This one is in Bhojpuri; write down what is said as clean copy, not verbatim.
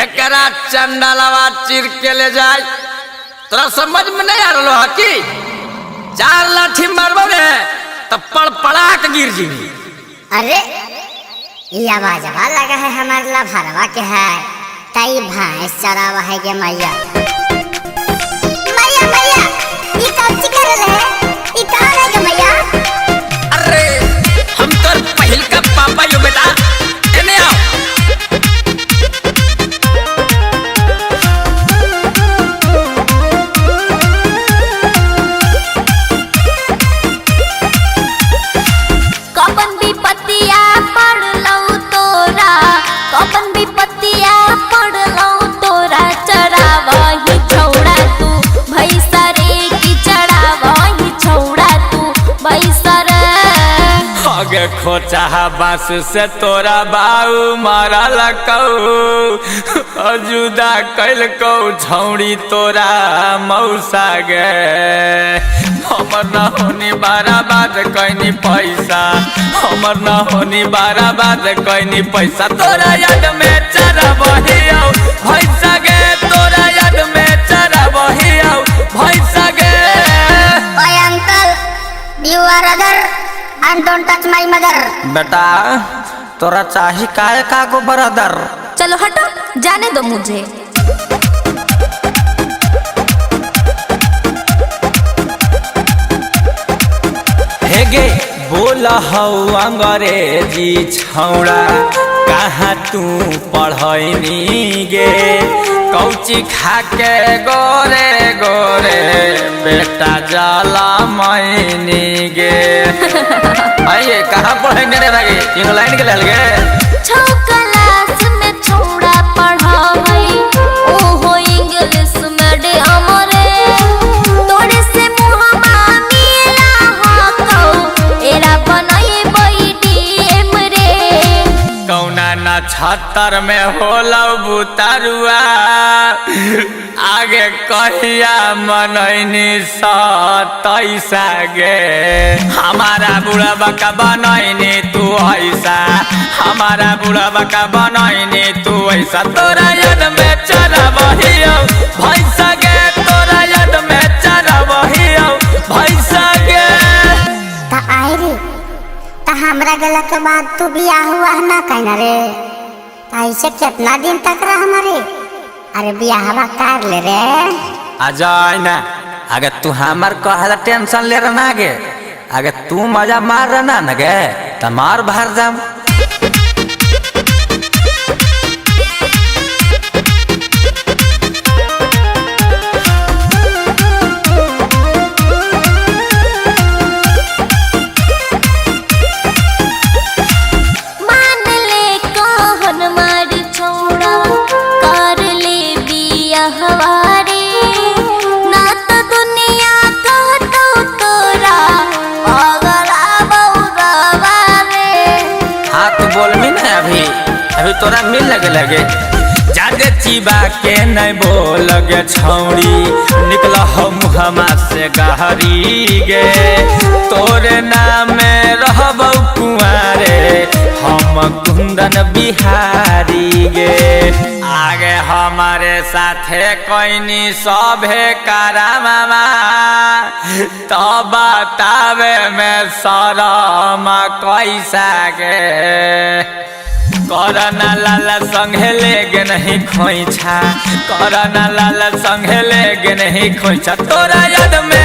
एकरा चंडालवा चिर के ले जाए। तोरा समझ में नहीं आ रहा है कि 4 लाठी मारबो रे तो पड़पड़ा के गिर जीवी। अरे ये आवाज लगा है हमारे लभरवा के है ताई भैंस चरावा है के मैया मैया मैया ये कौन कर रहे है ये कौन है के मैया। अरे हम तो पहल का पापा यो बेटा एने आओ। कपन भी पतिया पड़ लो तोरा कपन भी पतिया पड़ लो तोरा चढ़ावा ही छौड़ा तू भैसा रे की चढ़ावा ही छौड़ा तू भैसा रे। आगे खोचा बांस से तोरा बाऊ मारा लकऊ जुदा कैल कौ छौड़ी तोरा मौसा गे। हमर न होनी बाराबाद कैनी पैसा हमर न होनी बाराबाद कैनी पैसा तोरा याद में चरबही आऊ भैसा गे तोरा याद में चरबही आऊ भैसा गे। ओए uncle you are other and don't touch my mother. बेटा तोरा चाही काय का गो ब्रदर। चलो हटो जाने दो मुझे। हेगे बोला हौ अंग्रेजी छौड़ा कहाँ तू पढ़ैनी गे कौची खा के गोरे गोरे बेटा जाला मैनी गे। आइए कहाँ पढ़ेंगे रे भाई इंग्लैंड के ले गे। छौ क्लास में छौड़ा पढ़ावई ओहो इंग्लिश मीडियम रे तोरे से मुहमा मिला हकौ एरा बनई बैठीएम रे। कौना ना 76 में होला बुतारुआ आगे कहिया मनैनी 27 गे। हमारा बुढ़ा बका बनैनी तू ऐसा हमारा बुढ़ा बका बनैनी तू ऐसा तोरा याद में चरबही आऊ भैसा गे तोरा याद में चरबही आऊ भैसा गे। ता आई रे ता हमरा गला के बाद तू बियाह हुआ ना कहना रे ऐसे कितना दिन तक रहा हमारे। अरे बियाहवा कर ले रे आ जाए ना अगर तू हमार कहला टेंशन ले रहा गे अगर तू मजा मार रहा ना गे तो मार भर जाम। मान ले कहन मार छौड़ा कर ले बियाहवारे ना तो दुनिया कहतो तोरा अगला बौरवा रे। हाँ तू बोल मी ना अभी तोरा मिल लगे जादे चिबा के नहीं बोल गे छौड़ी निकल हम हमा से गहरी गे तोरे नाम में रहबौ कुआरे हम कुंदन बिहारी गे। आगे हमारे साथे कोइनी सभे करामा तो बतावे में शरम कैसा गे। करना लाला संगे लेगे नहीं खोइछा करना लाला संगे लेगे नहीं खोइछा तोरा याद में